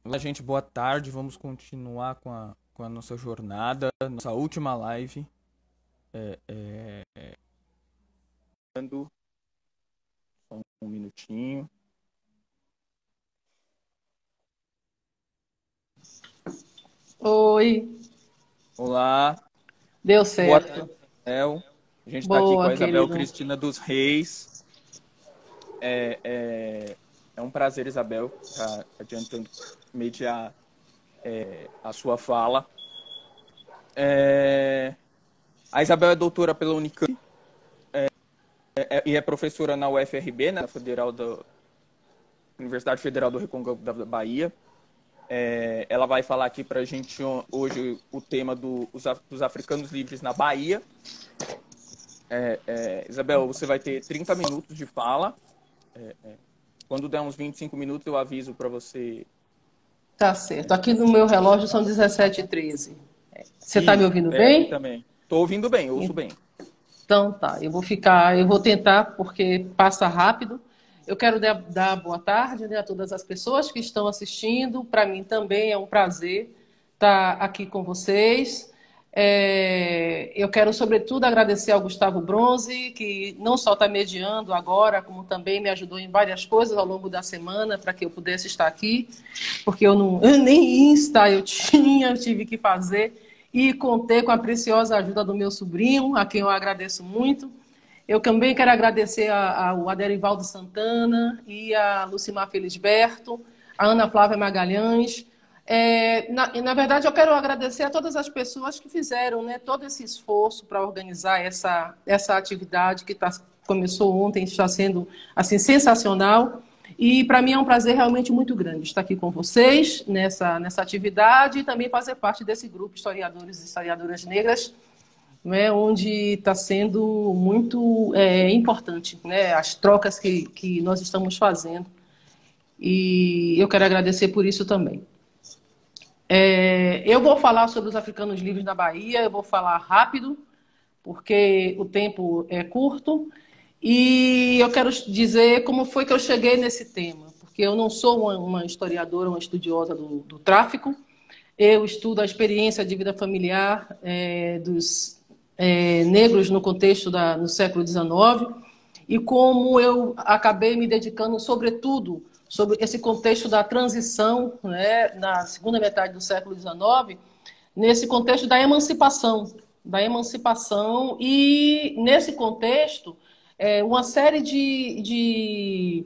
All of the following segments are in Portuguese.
Olá, gente, boa tarde. Vamos continuar com a nossa jornada, nossa última live. Dando só um minutinho. Oi, Olá, deu boa certo. tarde, Isabel. A gente está aqui com Boa, a Isabel querido. Cristina dos Reis. É, é, é um prazer, Isabel, já adiantando mediar a sua fala. A Isabel é doutora pela Unicamp e é professora na UFRB, na Universidade Federal do Recôncavo da Bahia. Ela vai falar aqui para a gente hoje o tema dos africanos livres na Bahia. Isabel, você vai ter 30 minutos de fala. Quando der uns 25 minutos, eu aviso para você. Tá certo. Aqui no meu relógio são 17h13. Você está me Isso, ouvindo aqui bem? também. Estou ouvindo bem, ouço bem. Então tá, eu vou tentar porque passa rápido. Eu quero dar boa tarde, né, a todas as pessoas que estão assistindo. Para mim também é um prazer estar aqui com vocês. Eu quero, sobretudo, agradecer ao Gustavo Bronze, que não só está mediando agora, como também me ajudou em várias coisas ao longo da semana para que eu pudesse estar aqui, porque eu nem Insta eu tinha, eu tive que fazer. E contei com a preciosa ajuda do meu sobrinho, a quem eu agradeço muito. Eu também quero agradecer ao Aderivaldo Santana e a Lucimar Felisberto, a Ana Flávia Magalhães. Na verdade, eu quero agradecer a todas as pessoas que fizeram, né, todo esse esforço para organizar essa atividade que começou ontem, está sendo assim, sensacional. E para mim é um prazer realmente muito grande estar aqui com vocês nessa atividade e também fazer parte desse grupo Historiadores e Historiadoras Negras, né, onde está sendo muito importante, né, as trocas que nós estamos fazendo. E eu quero agradecer por isso também. Eu vou falar sobre os africanos livres na Bahia, eu vou falar rápido, porque o tempo é curto. E eu quero dizer como foi que eu cheguei nesse tema, porque eu não sou uma historiadora, uma estudiosa do tráfico. Eu estudo a experiência de vida familiar dos negros no contexto no século XIX e como eu acabei me dedicando, sobretudo, sobre esse contexto da transição, né, na segunda metade do século XIX, nesse contexto da emancipação e, nesse contexto, uma série de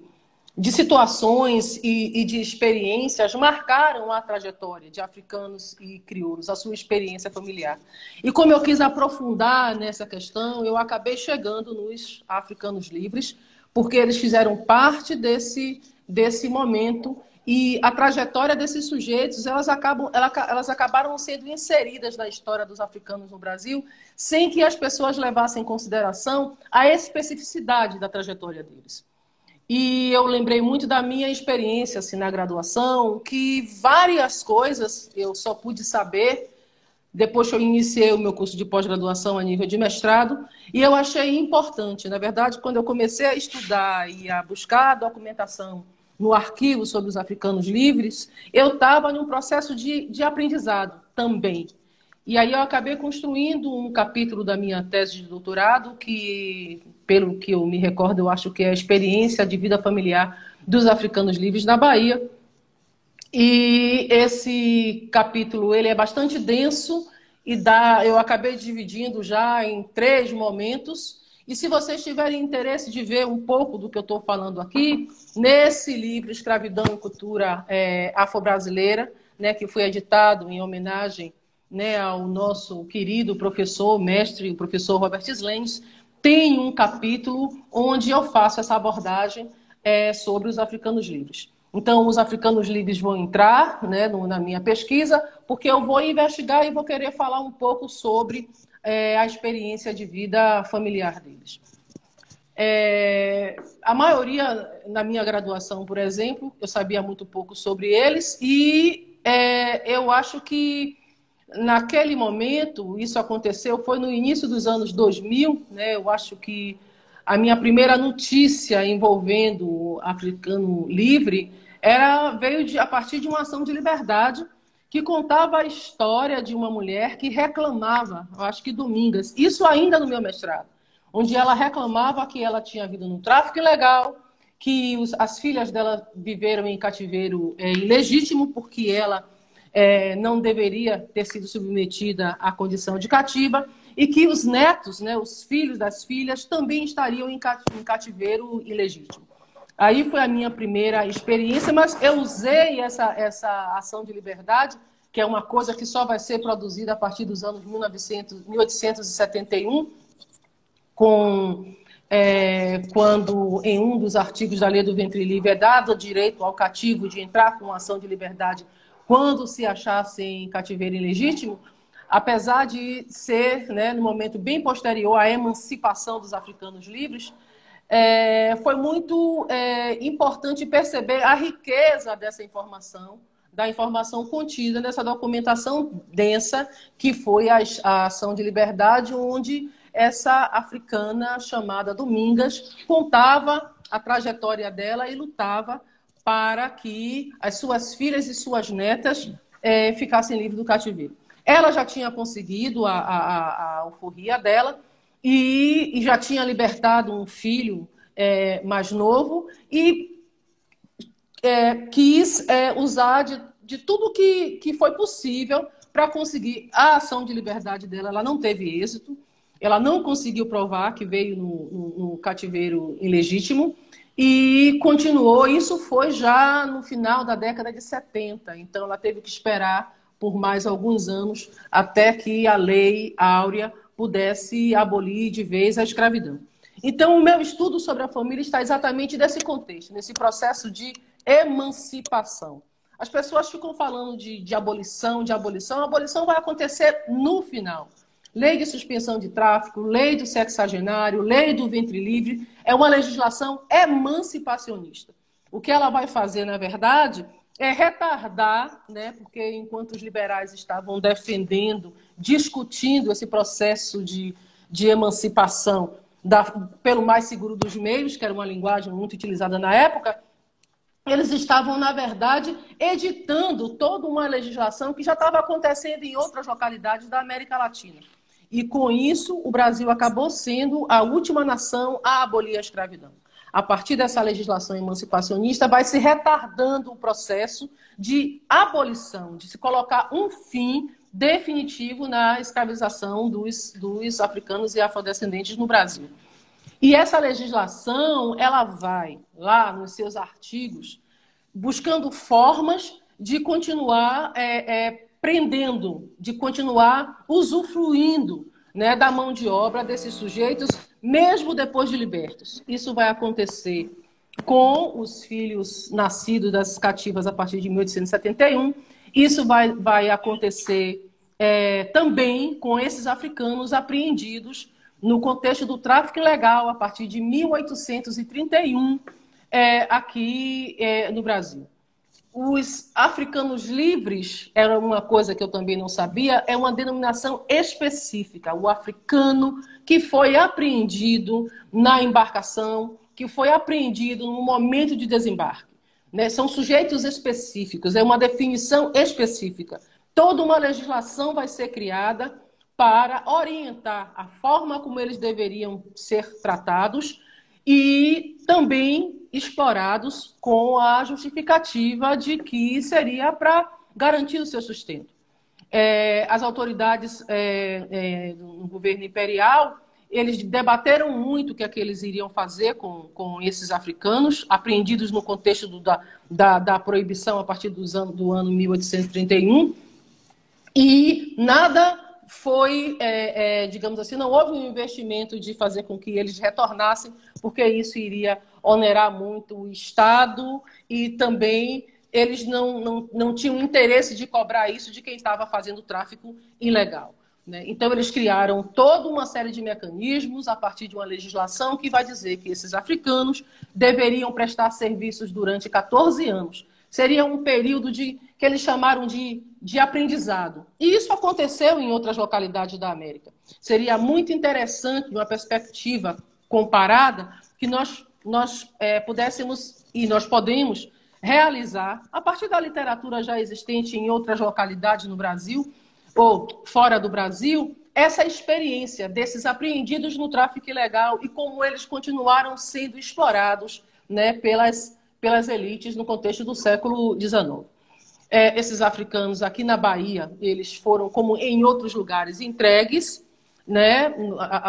situações e de experiências marcaram a trajetória de africanos e crioulos, a sua experiência familiar. E como eu quis aprofundar nessa questão, eu acabei chegando nos africanos livres, porque eles fizeram parte desse momento e a trajetória desses sujeitos, elas acabaram sendo inseridas na história dos africanos no Brasil, sem que as pessoas levassem em consideração a especificidade da trajetória deles. E eu lembrei muito da minha experiência assim, na graduação, que várias coisas eu só pude saber depois que eu iniciei o meu curso de pós-graduação a nível de mestrado, e eu achei importante. Na verdade, quando eu comecei a estudar e a buscar a documentação no arquivo sobre os africanos livres, eu estava num processo de aprendizado também. E aí eu acabei construindo um capítulo da minha tese de doutorado que, pelo que eu me recordo, eu acho que é a experiência de vida familiar dos africanos livres na Bahia. E esse capítulo ele é bastante denso eu acabei dividindo já em 3 momentos. E se vocês tiverem interesse de ver um pouco do que eu estou falando aqui, nesse livro Escravidão e Cultura Afro-Brasileira, né, que foi editado em homenagem, né, ao nosso querido professor, mestre, o professor Robert Slens, tem um capítulo onde eu faço essa abordagem sobre os africanos livres. Então, os africanos livres vão entrar, né, na minha pesquisa, porque eu vou investigar e vou querer falar um pouco sobre a experiência de vida familiar deles. A maioria, na minha graduação, por exemplo, eu sabia muito pouco sobre eles e eu acho que naquele momento, isso aconteceu, foi no início dos anos 2000, né, eu acho que a minha primeira notícia envolvendo o africano livre a partir de uma ação de liberdade que contava a história de uma mulher que reclamava, eu acho que Domingas, isso ainda no meu mestrado, onde ela reclamava que ela tinha havido no tráfico ilegal, que as filhas dela viveram em cativeiro ilegítimo, porque ela não deveria ter sido submetida à condição de cativa, e que os netos, né, os filhos das filhas, também estariam em cativeiro ilegítimo. Aí foi a minha primeira experiência, mas eu usei essa ação de liberdade, que é uma coisa que só vai ser produzida a partir dos anos 1871, quando em um dos artigos da Lei do Ventre Livre é dado o direito ao cativo de entrar com ação de liberdade quando se achasse em cativeiro ilegítimo, apesar de ser, né, no momento bem posterior à emancipação dos africanos livres, foi muito importante perceber a riqueza dessa informação, da informação contida nessa documentação densa que foi a ação de liberdade, onde essa africana chamada Domingas contava a trajetória dela e lutava para que as suas filhas e suas netas ficassem livres do cativeiro. Ela já tinha conseguido a alforria dela e já tinha libertado um filho mais novo e quis usar de tudo que foi possível para conseguir a ação de liberdade dela. Ela não teve êxito, ela não conseguiu provar que veio no cativeiro ilegítimo e continuou. Isso foi já no final da década de 70, então ela teve que esperar por mais alguns anos até que a Lei Áurea pudesse abolir de vez a escravidão. Então, o meu estudo sobre a família está exatamente nesse contexto, nesse processo de emancipação. As pessoas ficam falando de abolição, a abolição vai acontecer no final. Lei de suspensão de tráfico, lei do sexagenário, lei do ventre livre, é uma legislação emancipacionista. O que ela vai fazer, na verdade, é retardar, né, porque enquanto os liberais estavam defendendo, discutindo esse processo de emancipação pelo mais seguro dos meios, que era uma linguagem muito utilizada na época, eles estavam, na verdade, editando toda uma legislação que já estava acontecendo em outras localidades da América Latina. E, com isso, o Brasil acabou sendo a última nação a abolir a escravidão. A partir dessa legislação emancipacionista, vai se retardando o processo de abolição, de se colocar um fim definitivo na escravização dos africanos e afrodescendentes no Brasil. E essa legislação, ela vai, lá nos seus artigos, buscando formas de continuar prendendo, de continuar usufruindo, né, da mão de obra desses sujeitos, mesmo depois de libertos. Isso vai acontecer com os filhos nascidos das cativas a partir de 1871. Isso vai acontecer também com esses africanos apreendidos no contexto do tráfico ilegal a partir de 1831 aqui no Brasil. Os africanos livres, era uma coisa que eu também não sabia, é uma denominação específica. O africano que foi apreendido na embarcação, que foi apreendido no momento de desembarque. Né? São sujeitos específicos, é uma definição específica. Toda uma legislação vai ser criada para orientar a forma como eles deveriam ser tratados e também explorados com a justificativa de que seria para garantir o seu sustento. As autoridades do governo imperial, eles debateram muito o que é que eles iriam fazer com esses africanos, apreendidos no contexto da proibição a partir do ano 1831, e nada foi, digamos assim, não houve um investimento de fazer com que eles retornassem, porque isso iria onerar muito o Estado e também eles não tinham interesse de cobrar isso de quem estava fazendo tráfico ilegal. Né? Então, eles criaram toda uma série de mecanismos a partir de uma legislação que vai dizer que esses africanos deveriam prestar serviços durante 14 anos. Seria um período que eles chamaram de aprendizado. E isso aconteceu em outras localidades da América. Seria muito interessante, uma perspectiva comparada, que nós pudéssemos, e nós podemos, realizar, a partir da literatura já existente em outras localidades no Brasil ou fora do Brasil, essa experiência desses apreendidos no tráfico ilegal e como eles continuaram sendo explorados, né, pelas elites no contexto do século XIX. Esses africanos aqui na Bahia, eles foram, como em outros lugares, entregues, né,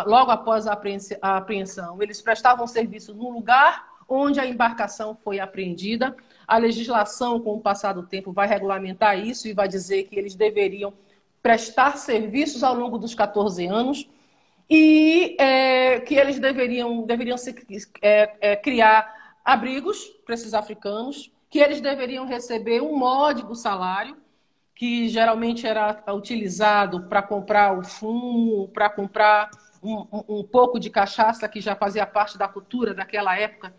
logo após a apreensão. Eles prestavam serviço no lugar onde a embarcação foi apreendida. A legislação, com o passar do tempo, vai regulamentar isso e vai dizer que eles deveriam prestar serviços ao longo dos 14 anos e que eles deveriam criar abrigos para esses africanos, que eles deveriam receber um módico salário, que geralmente era utilizado para comprar o fumo, para comprar um pouco de cachaça, que já fazia parte da cultura daquela época,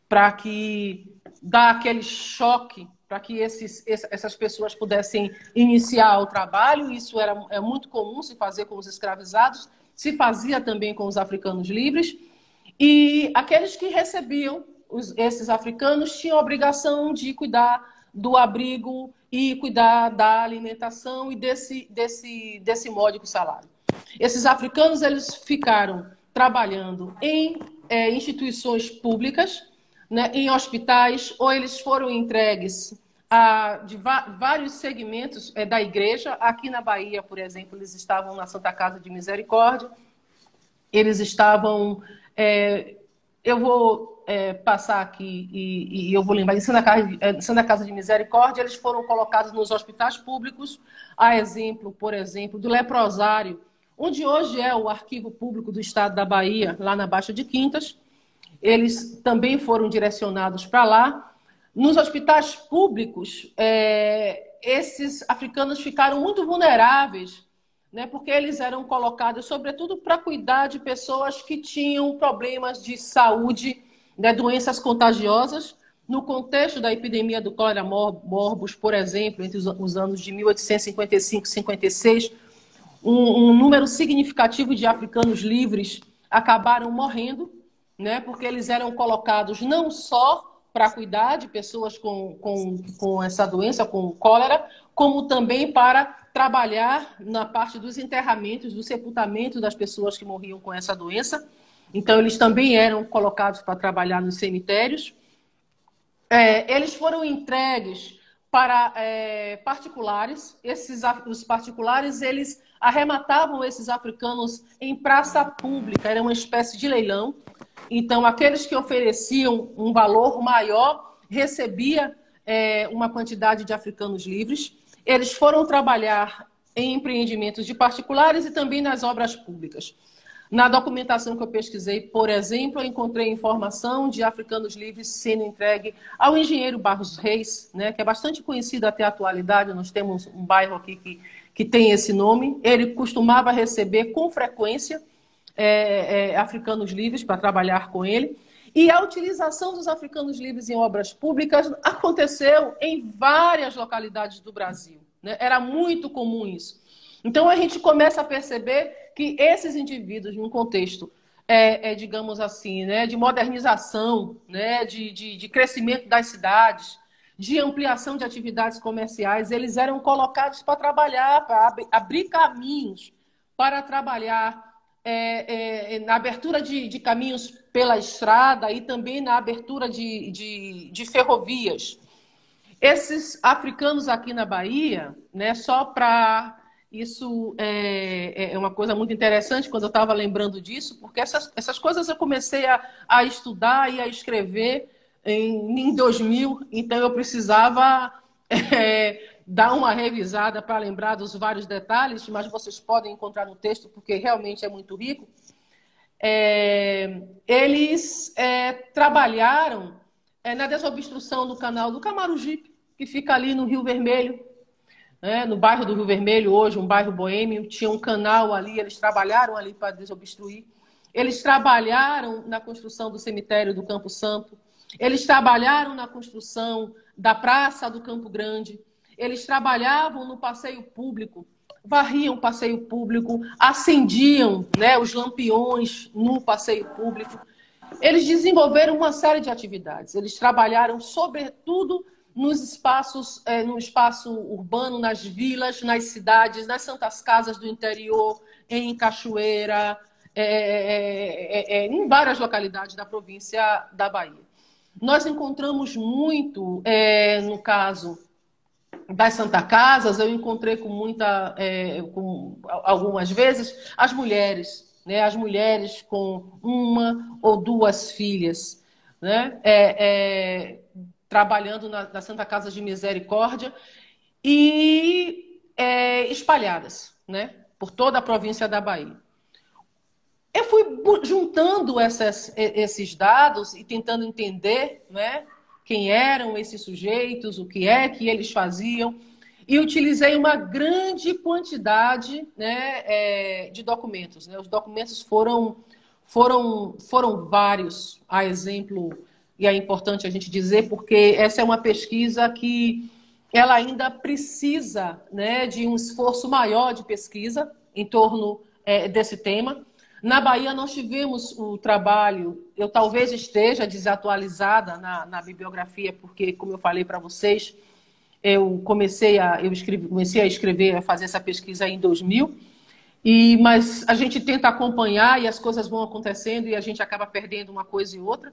para que dar aquele choque, para que essas pessoas pudessem iniciar o trabalho. Isso é muito comum se fazer com os escravizados, se fazia também com os africanos livres. E aqueles que recebiam esses africanos tinham a obrigação de cuidar do abrigo e cuidar da alimentação e desse módico salário. Esses africanos, eles ficaram trabalhando em instituições públicas, né, em hospitais, ou eles foram entregues a vários segmentos da igreja. Aqui na Bahia, por exemplo, eles estavam na Santa Casa de Misericórdia, eles estavam... eu vou passar aqui e eu vou lembrar, em Santa Casa de Misericórdia, eles foram colocados nos hospitais públicos, a exemplo, por exemplo, do leprosário, onde hoje é o Arquivo Público do Estado da Bahia, lá na Baixa de Quintas. Eles também foram direcionados para lá. Nos hospitais públicos, esses africanos ficaram muito vulneráveis, né, porque eles eram colocados, sobretudo, para cuidar de pessoas que tinham problemas de saúde, né, doenças contagiosas. No contexto da epidemia do cólera morbus, por exemplo, entre os anos de 1855 e 56, um número significativo de africanos livres acabaram morrendo, né, porque eles eram colocados não só para cuidar de pessoas com essa doença, com cólera, como também para trabalhar na parte dos enterramentos, do sepultamento das pessoas que morriam com essa doença. Então, eles também eram colocados para trabalhar nos cemitérios. Eles foram entregues para particulares. Os particulares, eles arrematavam esses africanos em praça pública, era uma espécie de leilão. Então, aqueles que ofereciam um valor maior recebiam uma quantidade de africanos livres. Eles foram trabalhar em empreendimentos de particulares e também nas obras públicas. Na documentação que eu pesquisei, por exemplo, eu encontrei informação de africanos livres sendo entregue ao engenheiro Barros Reis, né, que é bastante conhecido até a atualidade. Nós temos um bairro aqui que tem esse nome. Ele costumava receber com frequência africanos livres para trabalhar com ele. E a utilização dos africanos livres em obras públicas aconteceu em várias localidades do Brasil, né? Era muito comum isso. Então, a gente começa a perceber que esses indivíduos, num contexto, digamos assim, né, de modernização, né, de crescimento das cidades, de ampliação de atividades comerciais, eles eram colocados para trabalhar, para abrir caminhos, para trabalhar na abertura de caminhos pela estrada e também na abertura de ferrovias. Esses africanos aqui na Bahia, né, só para... Isso é uma coisa muito interessante quando eu estava lembrando disso, porque essas coisas eu comecei a estudar e a escrever em 2000, então eu precisava dar uma revisada para lembrar dos vários detalhes, mas vocês podem encontrar no texto, porque realmente é muito rico. Eles trabalharam na desobstrução do canal do Camaragibe, que fica ali no Rio Vermelho, no bairro do Rio Vermelho, hoje um bairro boêmio. Tinha um canal ali, eles trabalharam ali para desobstruir. Eles trabalharam na construção do cemitério do Campo Santo. Eles trabalharam na construção da Praça do Campo Grande. Eles trabalhavam no passeio público, varriam o passeio público, acendiam, né, os lampiões no passeio público. Eles desenvolveram uma série de atividades. Eles trabalharam, sobretudo, no espaço urbano, nas vilas, nas cidades, nas santas casas do interior, em Cachoeira, em várias localidades da província da Bahia. Nós encontramos muito, no caso das Santa Casas, eu encontrei algumas vezes as mulheres, né? As mulheres com uma ou duas filhas, né? Trabalhando na Santa Casa de Misericórdia e espalhadas, né? Por toda a província da Bahia. Eu fui juntando esses dados e tentando entender, né, quem eram esses sujeitos, o que é que eles faziam, e utilizei uma grande quantidade, né, de documentos, né? Os documentos foram vários, a exemplo, e é importante a gente dizer, porque essa é uma pesquisa que ela ainda precisa, né, de um esforço maior de pesquisa em torno desse tema. Na Bahia, nós tivemos o trabalho, eu talvez esteja desatualizada na bibliografia, porque, como eu falei para vocês, eu comecei a escrever, a fazer essa pesquisa em 2000, mas a gente tenta acompanhar e as coisas vão acontecendo e a gente acaba perdendo uma coisa e outra.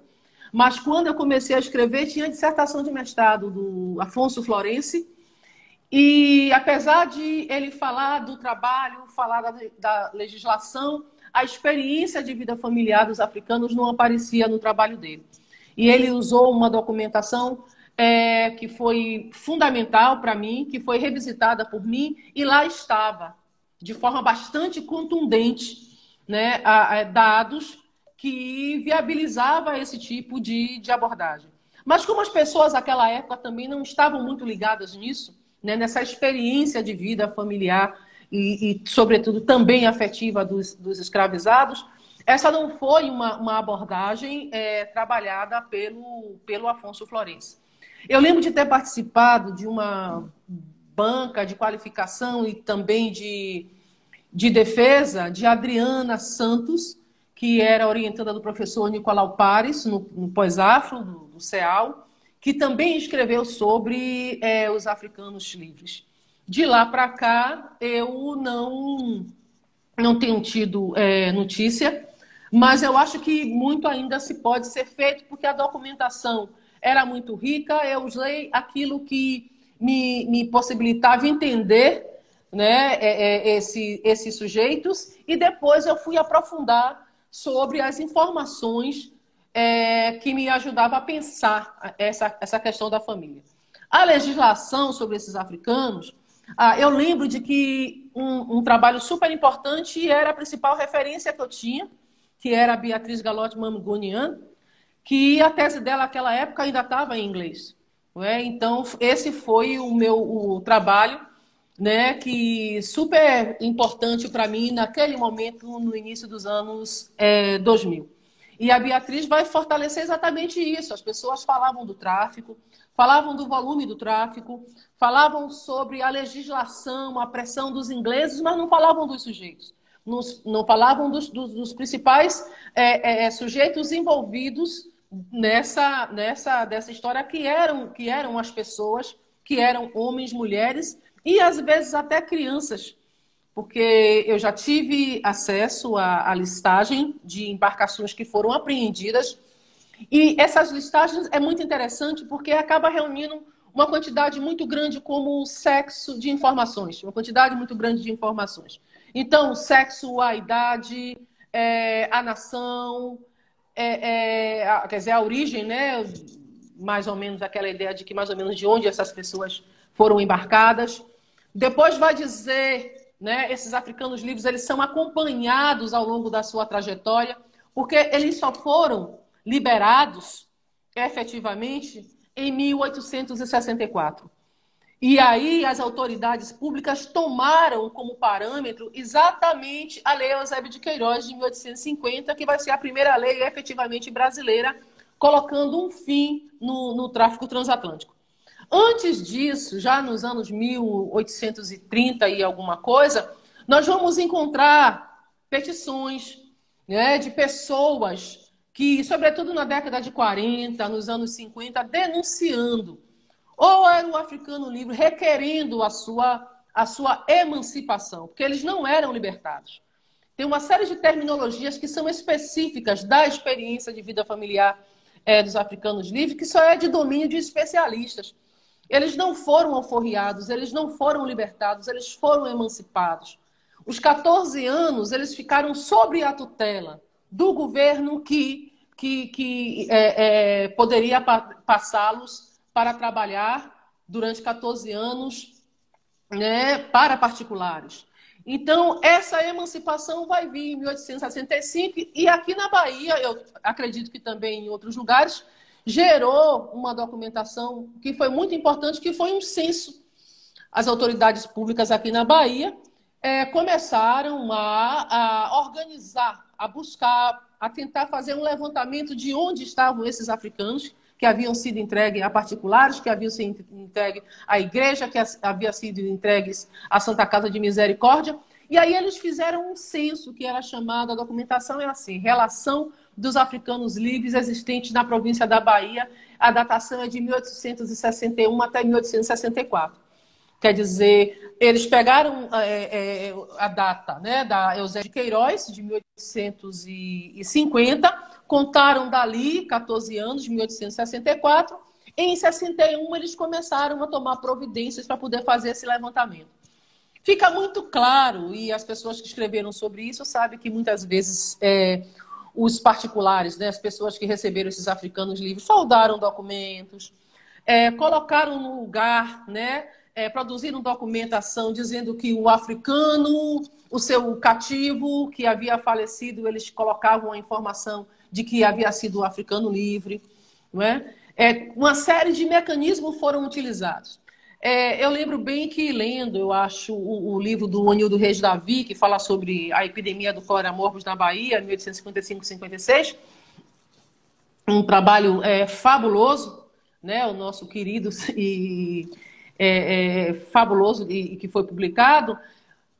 Mas quando eu comecei a escrever, tinha a dissertação de mestrado do Afonso Florense, e apesar de ele falar do trabalho, falar da legislação, a experiência de vida familiar dos africanos não aparecia no trabalho dele. E ele usou uma documentação que foi fundamental para mim, que foi revisitada por mim, e lá estava, de forma bastante contundente, né, dados que viabilizava esse tipo de abordagem. Mas como as pessoas naquela época também não estavam muito ligadas nisso, né, nessa experiência de vida familiar sobretudo, também afetiva dos escravizados, essa não foi uma abordagem trabalhada pelo Afonso Florense. Eu lembro de ter participado de uma banca de qualificação e também de defesa de Adriana Santos, que era orientada do professor Nicolau Pares, no pós-afro, do CEAL, que também escreveu sobre os africanos livres. De lá para cá, eu não tenho tido notícia, mas eu acho que muito ainda se pode ser feito, porque a documentação era muito rica, eu usei aquilo que me possibilitava entender, né, esses sujeitos, e depois eu fui aprofundar sobre as informações que me ajudavam a pensar essa questão da família. A legislação sobre esses africanos, eu lembro de que um trabalho super importante era a principal referência que eu tinha, que era a Beatriz Galotti Mamgonian, que a tese dela naquela época ainda estava em inglês. Não é? Então, esse foi o trabalho, né, que super importante para mim naquele momento, no início dos anos 2000. E a Beatriz vai fortalecer exatamente isso. As pessoas falavam do tráfico, falavam do volume do tráfico, falavam sobre a legislação, a pressão dos ingleses, mas não falavam dos sujeitos. Não falavam dos principais sujeitos envolvidos dessa história, que eram as pessoas, que eram homens, mulheres e, às vezes, até crianças. Porque eu já tive acesso à listagem de embarcações que foram apreendidas. E essas listagens é muito interessante porque acaba reunindo uma quantidade muito grande como sexo de informações. Uma quantidade muito grande de informações. Então, sexo, a idade, a nação, quer dizer, a origem, né? Mais ou menos aquela ideia de que mais ou menos de onde essas pessoas foram embarcadas. Depois vai dizer... né, esses africanos livres, eles são acompanhados ao longo da sua trajetória, porque eles só foram liberados, efetivamente, em 1864. E aí as autoridades públicas tomaram como parâmetro exatamente a Lei Eusébio de Queiroz, de 1850, que vai ser a primeira lei efetivamente brasileira, colocando um fim no tráfico transatlântico. Antes disso, já nos anos 1830 e alguma coisa, nós vamos encontrar petições, né, de pessoas que, sobretudo na década de 40, nos anos 50, denunciando ou era o africano livre requerendo a sua emancipação, porque eles não eram libertados. Tem uma série de terminologias que são específicas da experiência de vida familiar dos africanos livres, que só é de domínio de especialistas. Eles não foram alforriados, eles não foram libertados, eles foram emancipados. Os 14 anos, eles ficaram sob a tutela do governo que poderia passá-los para trabalhar durante 14 anos, né, para particulares. Então, essa emancipação vai vir em 1865 e aqui na Bahia, eu acredito que também em outros lugares, gerou uma documentação que foi muito importante, que foi um censo. As autoridades públicas aqui na Bahia começaram a organizar, a buscar, a tentar fazer um levantamento de onde estavam esses africanos que haviam sido entregues a particulares, que haviam sido entregues à igreja, que haviam sido entregues à Santa Casa de Misericórdia. E aí eles fizeram um censo que era chamado, a documentação é assim, Relação dos Africanos Livres existentes na província da Bahia. A datação é de 1861 até 1864. Quer dizer, eles pegaram a data, né, da Eusébio de Queiroz, de 1850, contaram dali 14 anos, de 1864. Em 61, eles começaram a tomar providências para poder fazer esse levantamento. Fica muito claro, e as pessoas que escreveram sobre isso sabem que muitas vezes os particulares, né, as pessoas que receberam esses africanos livres, soldaram documentos, colocaram no lugar, né, produziram documentação dizendo que o africano, o seu cativo que havia falecido, eles colocavam a informação de que havia sido o africano livre. Não é? Uma série de mecanismos foram utilizados. Eu lembro bem que, lendo, eu acho, o livro do Anildo Reis Davi, que fala sobre a epidemia do cólera morbus na Bahia, 1855-56, um trabalho fabuloso, né? O nosso querido e fabuloso e que foi publicado,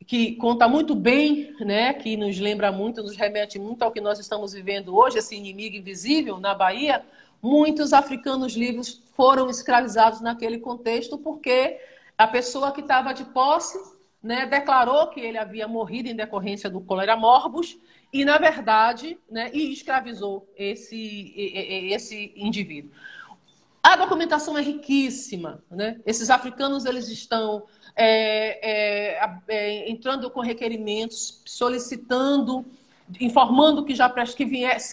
que conta muito bem, né? Que nos lembra muito, nos remete muito ao que nós estamos vivendo hoje, esse inimigo invisível na Bahia. Muitos africanos livres foram escravizados naquele contexto porque a pessoa que estava de posse, né, declarou que ele havia morrido em decorrência do cólera morbus e, na verdade, né, e escravizou esse indivíduo. A documentação é riquíssima, né? Esses africanos eles estão entrando com requerimentos, solicitando, informando que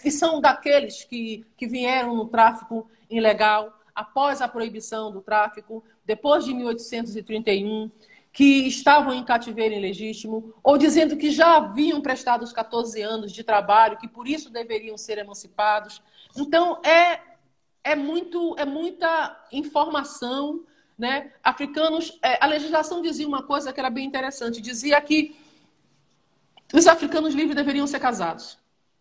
que são daqueles que vieram no tráfico ilegal após a proibição do tráfico, depois de 1831, que estavam em cativeiro ilegítimo, ou dizendo que já haviam prestado os 14 anos de trabalho, que por isso deveriam ser emancipados. Então, é muita informação, né? Africanos, a legislação dizia uma coisa que era bem interessante, dizia que os africanos livres deveriam ser casados,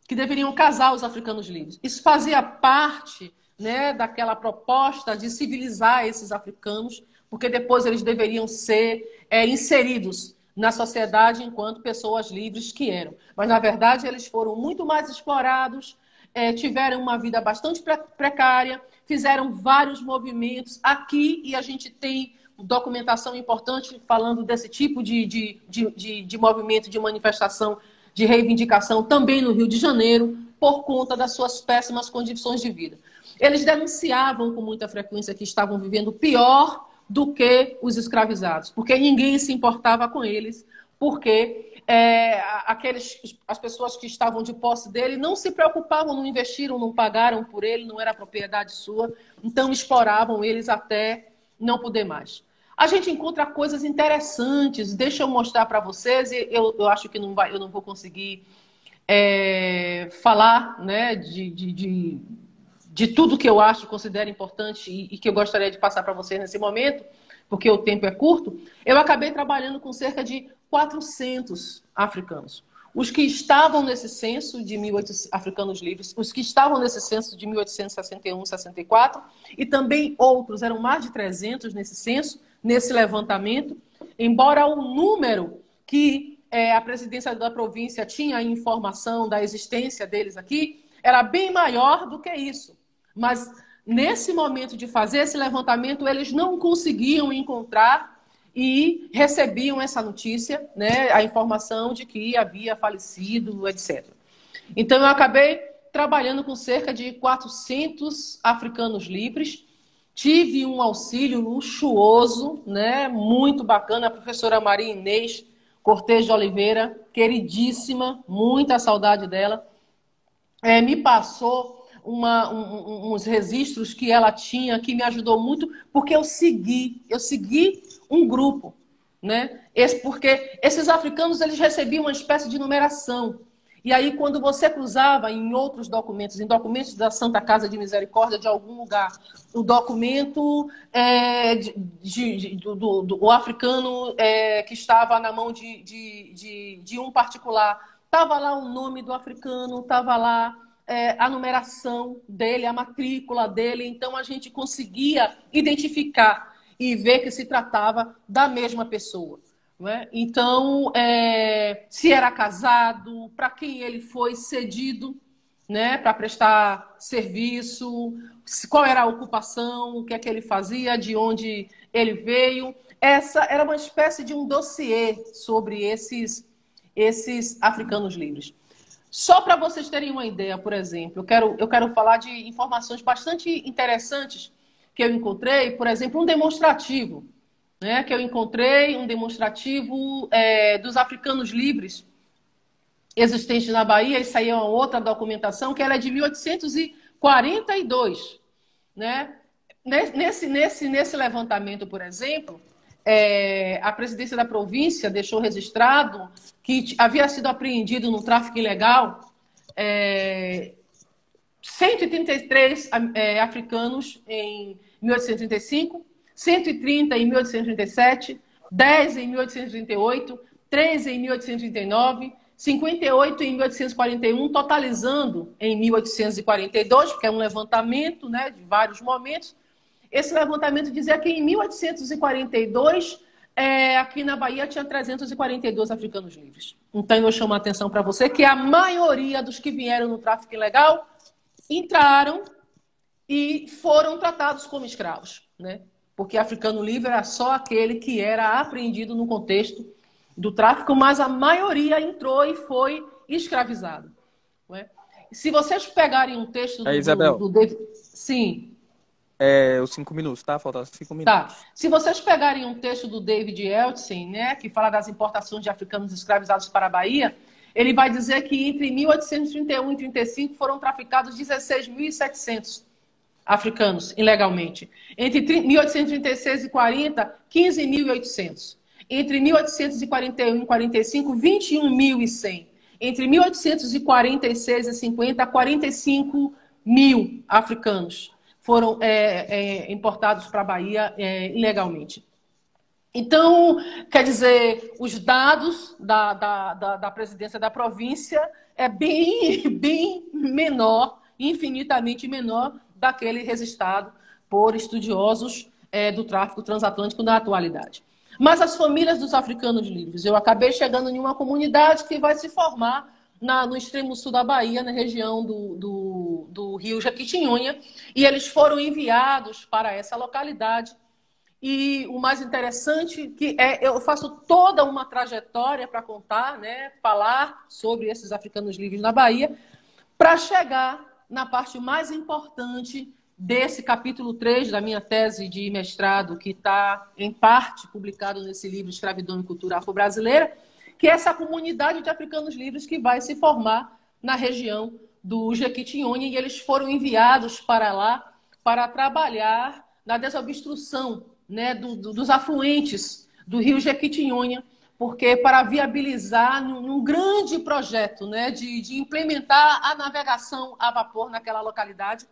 que deveriam casar os africanos livres. Isso fazia parte, né, daquela proposta de civilizar esses africanos, porque depois eles deveriam ser inseridos na sociedade enquanto pessoas livres que eram. Mas, na verdade, eles foram muito mais explorados, tiveram uma vida bastante precária, fizeram vários movimentos aqui, e a gente tem documentação importante falando desse tipo de movimento, de manifestação, de reivindicação também no Rio de Janeiro, por conta das suas péssimas condições de vida. Eles denunciavam com muita frequência que estavam vivendo pior do que os escravizados, porque ninguém se importava com eles, porque as pessoas que estavam de posse dele não se preocupavam, não investiram, não pagaram por ele, não era propriedade sua, então exploravam eles até não poder mais. A gente encontra coisas interessantes, deixa eu mostrar para vocês, e eu acho que eu não vou conseguir falar, né, de tudo que eu acho, considero importante e que eu gostaria de passar para vocês nesse momento, porque o tempo é curto. Eu acabei trabalhando com cerca de 400 africanos. Os que estavam nesse censo de africanos livres, os que estavam nesse censo de 1861, 64, e também outros, eram mais de 300 nesse censo, nesse levantamento, embora o número que a presidência da província tinha informação da existência deles aqui, era bem maior do que isso. Mas nesse momento de fazer esse levantamento, eles não conseguiam encontrar e recebiam essa notícia, né, a informação de que havia falecido, etc. Então, eu acabei trabalhando com cerca de 400 africanos livres. Tive um auxílio luxuoso, né, muito bacana, a professora Maria Inês Cortez de Oliveira, queridíssima, muita saudade dela, me passou uns registros que ela tinha, que me ajudou muito, porque eu segui um grupo, né? Porque esses africanos, eles recebiam uma espécie de numeração. E aí, quando você cruzava em outros documentos, em documentos da Santa Casa de Misericórdia de algum lugar, o documento do africano que estava na mão de um particular, estava lá o nome do africano, estava lá a numeração dele, a matrícula dele, então a gente conseguia identificar e ver que se tratava da mesma pessoa. Né? Então, se era casado, para quem ele foi cedido, né, para prestar serviço, qual era a ocupação, o que é que ele fazia, de onde ele veio. Essa era uma espécie de um dossiê sobre esses africanos livres. Só para vocês terem uma ideia, por exemplo, eu quero falar de informações bastante interessantes que eu encontrei, por exemplo, um demonstrativo, né, que eu encontrei, um demonstrativo dos africanos livres existentes na Bahia. Isso aí é uma outra documentação, que ela é de 1842. Né? Nesse levantamento, por exemplo, a presidência da província deixou registrado que havia sido apreendido no tráfico ilegal 133 africanos em 1835, 130 em 1837, 10 em 1838, 13 em 1839, 58 em 1841, totalizando em 1842, porque é um levantamento, né, de vários momentos. Esse levantamento dizia que em 1842, aqui na Bahia, tinha 342 africanos livres. Então, eu chamo a atenção para você que a maioria dos que vieram no tráfico ilegal entraram e foram tratados como escravos, né? Porque africano livre era só aquele que era apreendido no contexto do tráfico, mas a maioria entrou e foi escravizado. Né? Se vocês pegarem um texto do David... Sim. Os 5 minutos, tá? Faltam 5 minutos. Tá. Se vocês pegarem um texto do David Eltsen, né, que fala das importações de africanos escravizados para a Bahia, ele vai dizer que entre 1831 e 35 foram traficados 16.700 africanos ilegalmente. Entre 1836 e 40, 15.800. Entre 1841 e 45, 21.100. Entre 1846 e 50, 45 mil africanos foram importados para a Bahia ilegalmente. Então, quer dizer, os dados da presidência da província é bem menor, infinitamente menor, daquele registrado por estudiosos do tráfico transatlântico na atualidade. Mas as famílias dos africanos livres, eu acabei chegando em uma comunidade que vai se formar no extremo sul da Bahia, na região do rio Jequitinhonha, e eles foram enviados para essa localidade. E o mais interessante que eu faço toda uma trajetória para contar, né, falar sobre esses africanos livres na Bahia, para chegar na parte mais importante desse capítulo 3 da minha tese de mestrado, que está, em parte, publicado nesse livro Escravidão e Cultura Afro-Brasileira, que é essa comunidade de africanos livres que vai se formar na região do Jequitinhonha, e eles foram enviados para lá para trabalhar na desobstrução, né, dos afluentes do rio Jequitinhonha, porque para viabilizar num grande projeto, né, de implementar a navegação a vapor naquela localidade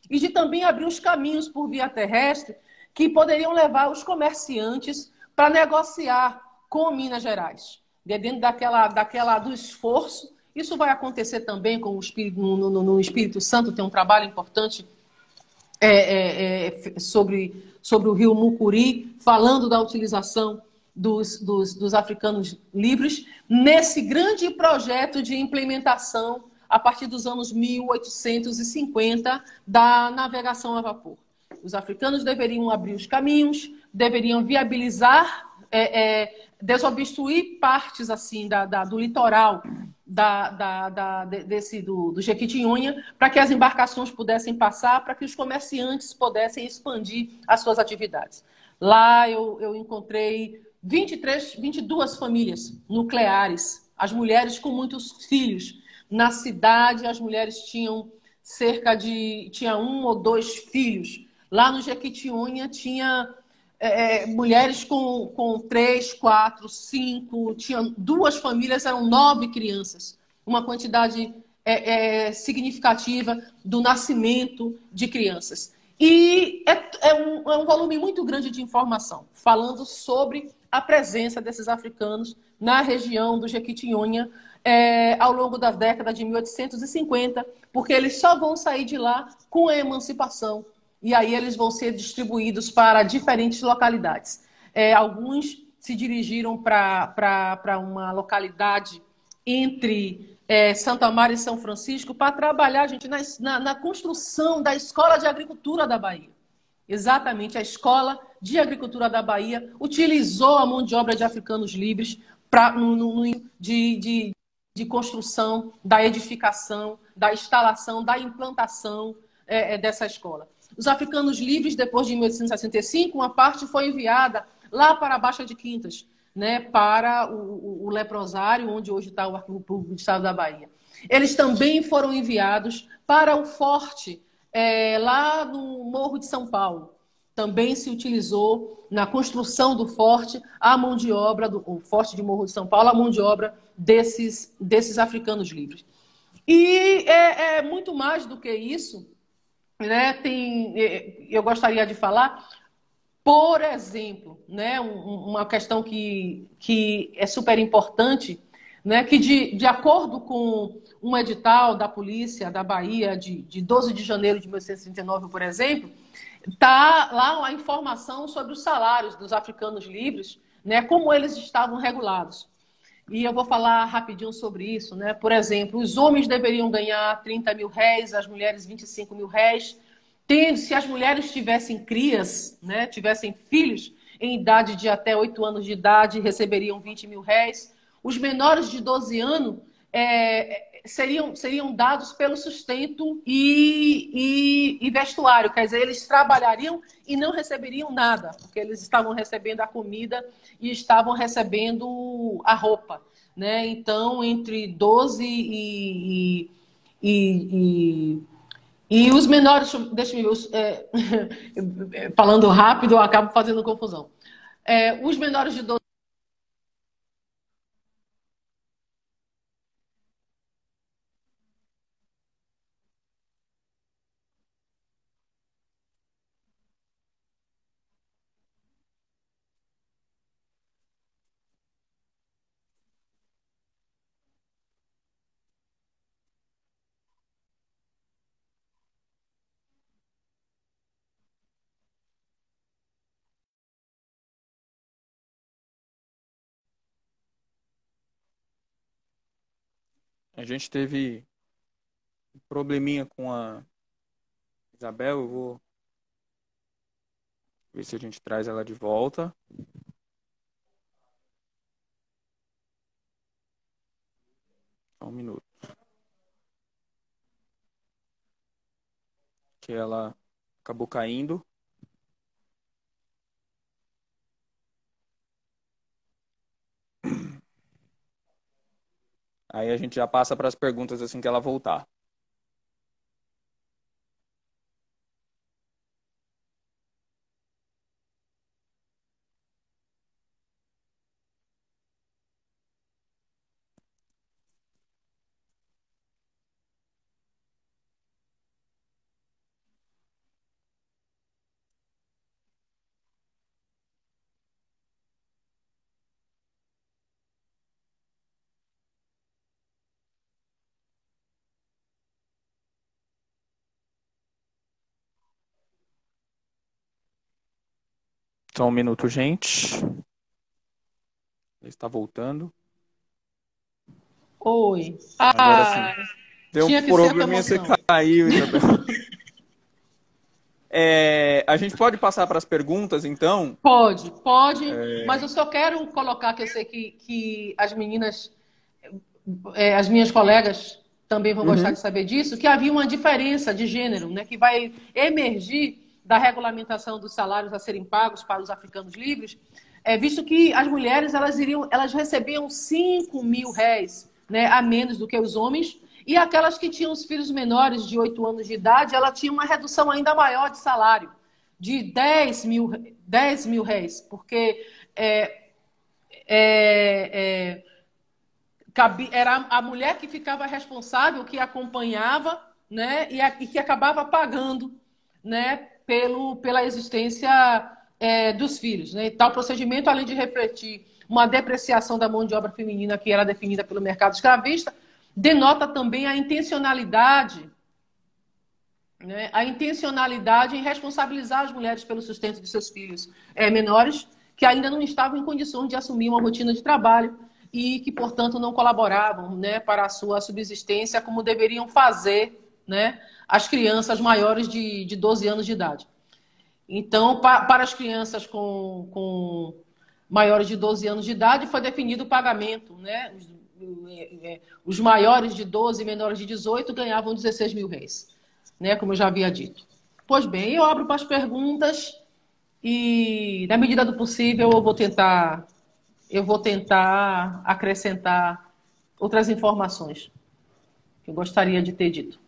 e de também abrir os caminhos por via terrestre que poderiam levar os comerciantes para negociar com Minas Gerais. Dentro do esforço, isso vai acontecer também com o Espírito, no Espírito Santo, tem um trabalho importante sobre o rio Mucuri, falando da utilização dos africanos livres nesse grande projeto de implementação a partir dos anos 1850 da navegação a vapor. Os africanos deveriam abrir os caminhos, deveriam viabilizar, desobstruir partes assim do litoral do Jequitinhonha, para que as embarcações pudessem passar, para que os comerciantes pudessem expandir as suas atividades. Lá eu encontrei 22 famílias nucleares, as mulheres com muitos filhos. Na cidade, as mulheres tinham tinha 1 ou 2 filhos. Lá no Jequitinhonha tinha mulheres com 3, 4, 5, tinha 2 famílias, eram 9 crianças. Uma quantidade significativa do nascimento de crianças. E é um volume muito grande de informação, falando sobre a presença desses africanos na região do Jequitinhonha ao longo da década de 1850, porque eles só vão sair de lá com a emancipação. E aí eles vão ser distribuídos para diferentes localidades. Alguns se dirigiram para uma localidade entre Santa Maria e São Francisco para trabalhar, gente, na construção da Escola de Agricultura da Bahia. Exatamente, a Escola de Agricultura da Bahia utilizou a mão de obra de africanos livres de construção, da edificação, da instalação, da implantação dessa escola. Os africanos livres, depois de 1865, uma parte foi enviada lá para a Baixa de Quintas, né, para o leprosário, onde hoje está o Arquivo Público do Estado da Bahia. Eles também foram enviados para o forte, lá no Morro de São Paulo. Também se utilizou na construção do forte a mão de obra, do forte de Morro de São Paulo, a mão de obra desses africanos livres. E é muito mais do que isso, né? Eu gostaria de falar, por exemplo, né, uma questão que é super importante, né, que de acordo com um edital da polícia da Bahia de 12 de janeiro de 1939, por exemplo, está lá a informação sobre os salários dos africanos livres, né, como eles estavam regulados. E eu vou falar rapidinho sobre isso, né? Por exemplo, os homens deveriam ganhar 30 mil réis, as mulheres 25 mil réis. Se as mulheres tivessem crias, né, tivessem filhos em idade de até 8 anos de idade, receberiam 20 mil réis. Os menores de 12 anos seriam dados pelo sustento e vestuário. Quer dizer, eles trabalhariam e não receberiam nada, porque eles estavam recebendo a comida e estavam recebendo a roupa, né? Então, entre 12 e os menores, deixa eu ver, falando rápido, eu acabo fazendo confusão. Os menores de 12. A gente teve um probleminha com a Isabel. Eu vou ver se a gente traz ela de volta. Só um minuto. Que ela acabou caindo. Aí a gente já passa para as perguntas assim que ela voltar. Só um minuto, gente. Ele está voltando. Oi. Agora sim. Deu Tinha um que ser a tua probleminha, você emoção. caiu, Isabel. A gente pode passar para as perguntas, então? Pode, mas eu só quero colocar que eu sei que as meninas, as minhas colegas também vão gostar Uhum. de saber disso, que havia uma diferença de gênero, né, que vai emergir da regulamentação dos salários a serem pagos para os africanos livres, visto que as mulheres elas recebiam 5 mil réis, né, a menos do que os homens, e aquelas que tinham os filhos menores de 8 anos de idade, ela tinha uma redução ainda maior de salário, de 10 mil réis, porque é, era a mulher que ficava responsável, que acompanhava, né, e que acabava pagando, né, pela existência dos filhos. Né? E tal procedimento, além de refletir uma depreciação da mão de obra feminina que era definida pelo mercado escravista, denota também a intencionalidade, né, em responsabilizar as mulheres pelo sustento de seus filhos menores, que ainda não estavam em condições de assumir uma rotina de trabalho e que, portanto, não colaboravam, né, para a sua subsistência como deveriam fazer, né, as crianças maiores de 12 anos de idade. Então, para as crianças com maiores de 12 anos de idade, foi definido o pagamento. Né? Os maiores de 12 e menores de 18 ganhavam 16 mil réis, né? Como eu já havia dito. Pois bem, eu abro para as perguntas e, na medida do possível, eu vou tentar acrescentar outras informações que eu gostaria de ter dito.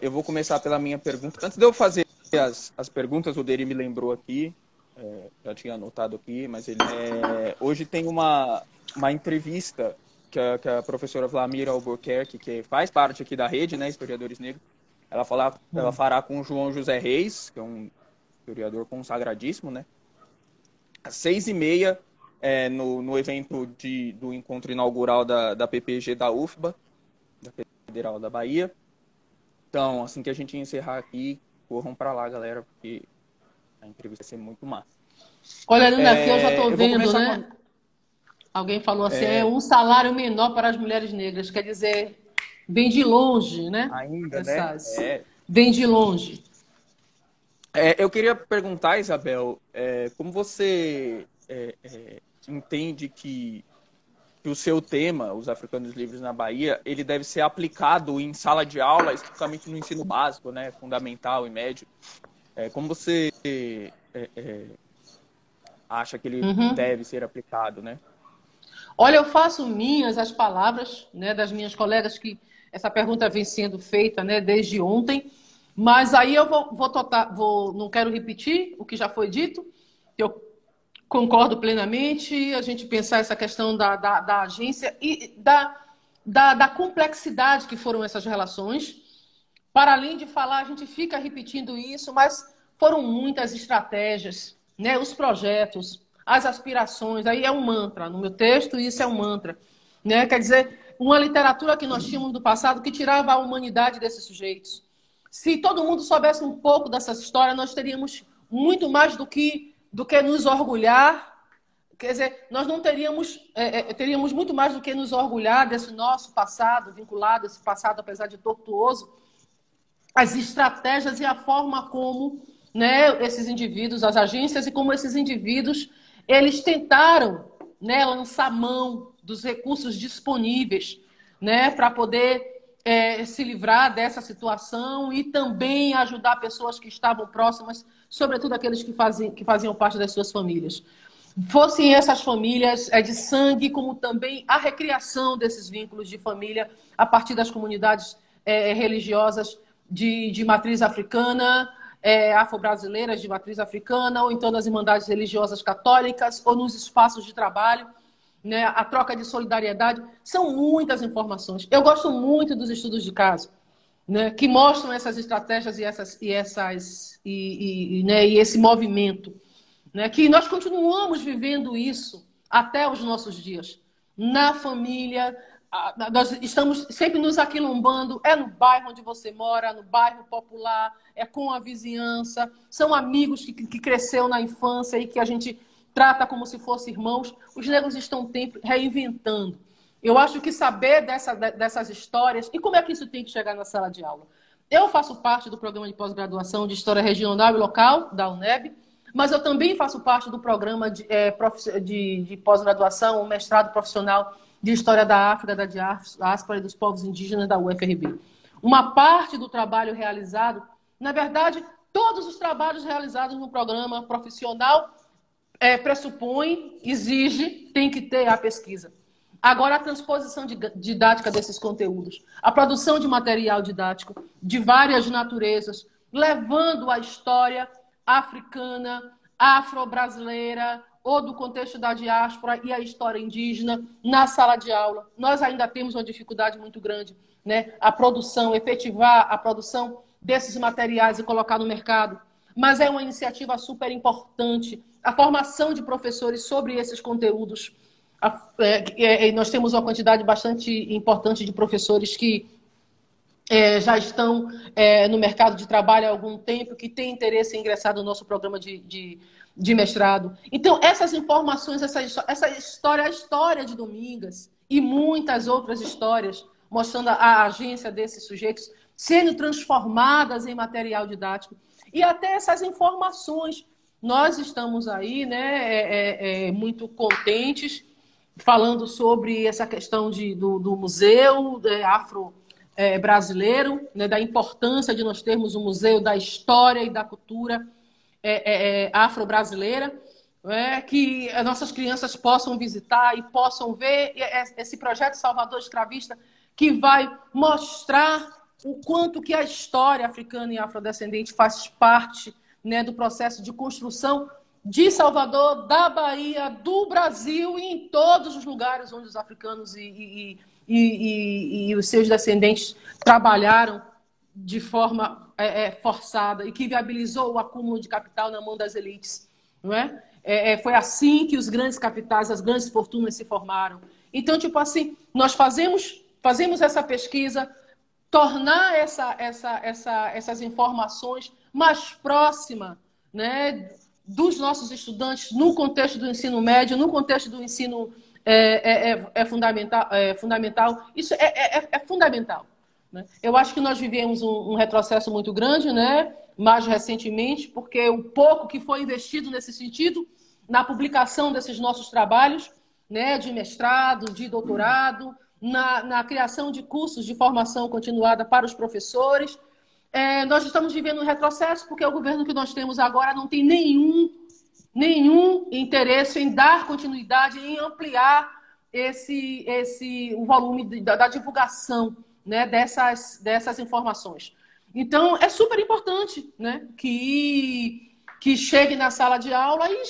Eu vou começar pela minha pergunta. Antes de eu fazer as perguntas, o Deri me lembrou aqui, já tinha anotado aqui, mas hoje tem uma entrevista que a professora Vlamira Albuquerque, que faz parte aqui da rede, né, Historiadores Negros, ela fará com o João José Reis, que é um historiador consagradíssimo, né, às 6h30, no evento do encontro inaugural da PPG da UFBA, da Federal da Bahia. Então, assim que a gente encerrar aqui, corram para lá, galera, porque a entrevista vai ser muito massa. Olhando aqui, eu já estou vendo, né? Com... Alguém falou assim, um salário menor para as mulheres negras. Quer dizer, vem de longe, né? Ainda, né? Vem de longe. Eu queria perguntar, Isabel, como você entende que o seu tema, os africanos livres na Bahia, ele deve ser aplicado em sala de aula, especificamente no ensino básico, né, fundamental e médio. Como você acha que ele deve ser aplicado, né? Olha, eu faço minhas as palavras, né, das minhas colegas, que essa pergunta vem sendo feita, né, desde ontem, mas aí eu não quero repetir o que já foi dito, eu concordo plenamente, a gente pensar essa questão da agência e da complexidade que foram essas relações. Para além de falar, a gente fica repetindo isso, mas foram muitas estratégias, né? Os projetos, as aspirações, aí é um mantra. No meu texto, isso é um mantra. Né? Quer dizer, uma literatura que nós tínhamos do passado que tirava a humanidade desses sujeitos. Se todo mundo soubesse um pouco dessa história, nós teríamos muito mais do que nos orgulhar. Quer dizer, nós não teríamos muito mais do que nos orgulhar desse nosso passado, vinculado a esse passado, apesar de tortuoso, as estratégias e a forma como, né, esses indivíduos, as agências, e como esses indivíduos, eles tentaram, né, lançar mão dos recursos disponíveis, né, para poder se livrar dessa situação e também ajudar pessoas que estavam próximas, sobretudo aqueles que faziam parte das suas famílias. Fossem essas famílias de sangue, como também a recriação desses vínculos de família a partir das comunidades religiosas de matriz africana, afro-brasileiras de matriz africana, ou então nas irmandades religiosas católicas, ou nos espaços de trabalho, né? A troca de solidariedade. São muitas informações. Eu gosto muito dos estudos de caso, né, que mostram essas estratégias e esse movimento. Né, que nós continuamos vivendo isso até os nossos dias. Na família, nós estamos sempre nos aquilombando, no bairro onde você mora, no bairro popular, com a vizinhança, são amigos que cresceu na infância e que a gente trata como se fossem irmãos. Os negros estão sempre reinventando. Eu acho que saber dessas histórias... E como é que isso tem que chegar na sala de aula? Eu faço parte do programa de pós-graduação de História Regional e Local, da UNEB, mas eu também faço parte do programa de pós-graduação, o mestrado profissional de História da África, da diáspora e dos povos indígenas da UFRB. Uma parte do trabalho realizado, na verdade, todos os trabalhos realizados no programa profissional pressupõe, exige, tem que ter a pesquisa. Agora, a transposição didática desses conteúdos, a produção de material didático de várias naturezas, levando a história africana, afro-brasileira, ou do contexto da diáspora e a história indígena na sala de aula. Nós ainda temos uma dificuldade muito grande, né? A produção, efetivar a produção desses materiais e colocar no mercado. Mas é uma iniciativa super importante. A formação de professores sobre esses conteúdos. Nós temos uma quantidade bastante importante de professores que já estão no mercado de trabalho há algum tempo, que têm interesse em ingressar no nosso programa de mestrado. Então, essas informações, essa história, a história de Domingas e muitas outras histórias, mostrando a agência desses sujeitos sendo transformadas em material didático. E até essas informações. Nós estamos aí, né, muito contentes, falando sobre essa questão do museu afro-brasileiro, né, da importância de nós termos um museu da história e da cultura afro-brasileira, que as nossas crianças possam visitar e possam ver esse projeto Salvador Escravista, que vai mostrar o quanto que a história africana e afrodescendente faz parte, né, do processo de construção de Salvador, da Bahia, do Brasil e em todos os lugares onde os africanos e os seus descendentes trabalharam de forma forçada e que viabilizou o acúmulo de capital na mão das elites. Não é? Foi assim que os grandes capitais, as grandes fortunas se formaram. Então, tipo assim, nós fazemos essa pesquisa, tornar essas informações mais próximas, né, dos nossos estudantes no contexto do ensino médio, no contexto do ensino fundamental. Isso é fundamental. Né? Eu acho que nós vivemos um retrocesso muito grande, né, mais recentemente, porque o pouco que foi investido nesse sentido, na publicação desses nossos trabalhos, né, de mestrado, de doutorado, na criação de cursos de formação continuada para os professores. Nós estamos vivendo um retrocesso porque o governo que nós temos agora não tem nenhum interesse em dar continuidade, em ampliar o volume da divulgação, né, dessas informações. Então, é super importante, né, que chegue na sala de aula e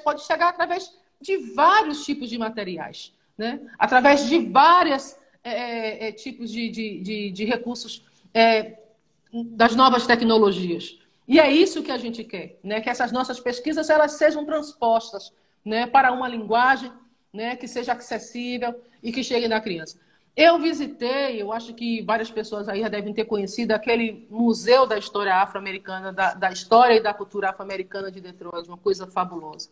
pode chegar através de vários tipos de materiais, né, através de vários tipos de recursos das novas tecnologias. E é isso que a gente quer, né? Que essas nossas pesquisas elas sejam transpostas, né, para uma linguagem, né, que seja acessível e que chegue na criança. Eu visitei, eu acho que várias pessoas aí já devem ter conhecido aquele Museu da História Afro-Americana, da História e da Cultura Afro-Americana de Detroit, uma coisa fabulosa.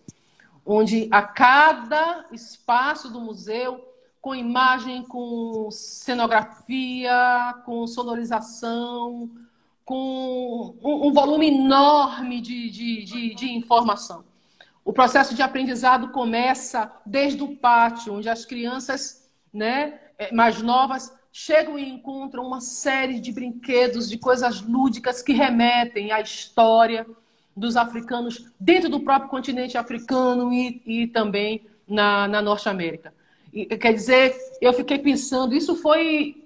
Onde a cada espaço do museu, com imagem, com cenografia, com sonorização, com um volume enorme de informação. O processo de aprendizado começa desde o pátio, onde as crianças, né, mais novas chegam e encontram uma série de brinquedos, de coisas lúdicas que remetem à história dos africanos dentro do próprio continente africano e também na Norte América. Quer dizer, eu fiquei pensando,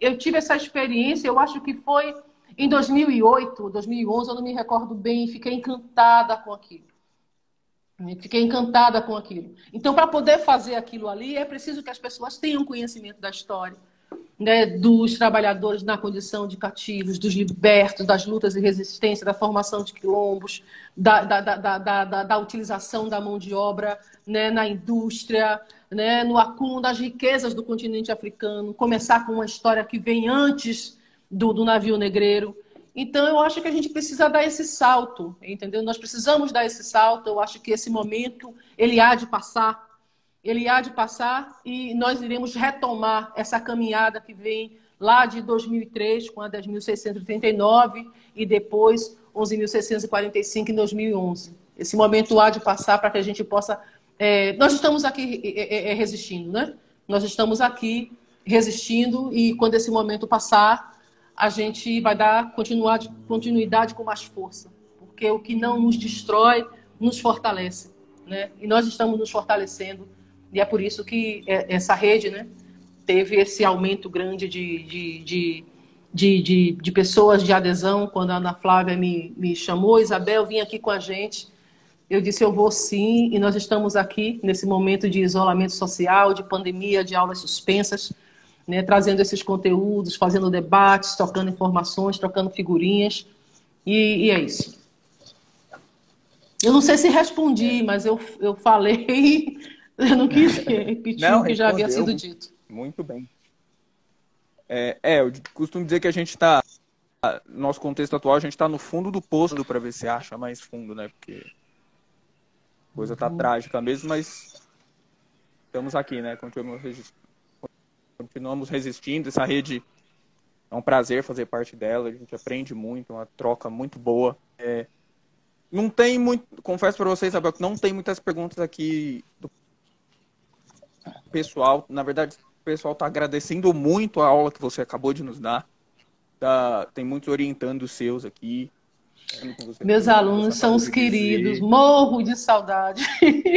eu tive essa experiência, eu acho que foi em 2008, 2011, eu não me recordo bem, fiquei encantada com aquilo. Então, para poder fazer aquilo ali, é preciso que as pessoas tenham conhecimento da história, né, dos trabalhadores na condição de cativos, dos libertos, das lutas de resistência, da formação de quilombos, da utilização da mão de obra, né, na indústria, né, no acúmulo das riquezas do continente africano, começar com uma história que vem antes do navio negreiro. Então, eu acho que a gente precisa dar esse salto, entendeu? Nós precisamos dar esse salto, eu acho que esse momento, ele há de passar, ele há de passar e nós iremos retomar essa caminhada que vem lá de 2003, com a 10.639 e depois 11.645 em 2011. Esse momento há de passar para que a gente possa... nós estamos aqui resistindo, né? Nós estamos aqui resistindo e quando esse momento passar, a gente vai dar continuidade com mais força. Porque o que não nos destrói, nos fortalece, né? E nós estamos nos fortalecendo e é por isso que essa rede, né, teve esse aumento grande de pessoas de adesão. Quando a Ana Flávia me chamou, Isabel, vim aqui com a gente. Eu disse, eu vou sim, e nós estamos aqui nesse momento de isolamento social, de pandemia, de aulas suspensas, né, trazendo esses conteúdos, fazendo debates, trocando informações, trocando figurinhas, e é isso. Eu não sei se respondi, mas eu falei, eu não quis repetir o que já havia sido dito. Muito bem. Eu costumo dizer que a gente está, no nosso contexto atual, a gente está no fundo do poço para ver se acha mais fundo, né? Porque a coisa está trágica mesmo, mas estamos aqui, né? Continuamos resistindo. Essa rede é um prazer fazer parte dela, a gente aprende muito, uma troca muito boa. Não tem muito, confesso para vocês, Isabel, que não tem muitas perguntas aqui do pessoal. Na verdade, o pessoal está agradecendo muito a aula que você acabou de nos dar. Tem muitos orientandos seus aqui. Meus alunos são os queridos, morro de saudade.